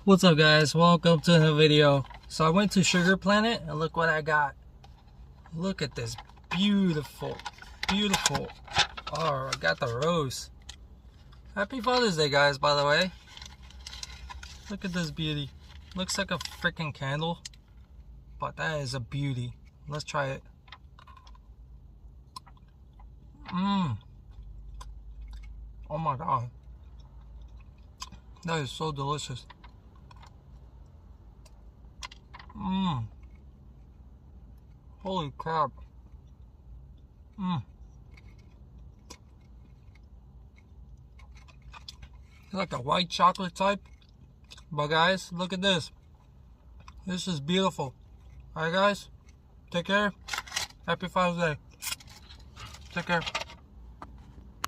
What's up, guys? Welcome to the video. So I went to Sugar Planet and look what I got. Look at this beautiful oh, I got the rose. Happy Father's Day, guys, by the way. Look at this beauty. Looks like a freaking candle, but that is a beauty. Let's try it. Oh my god, that is so delicious. Holy crap. It's like a white chocolate type. But guys, look at this. This is beautiful. Alright guys, take care. Happy Father's Day. Take care.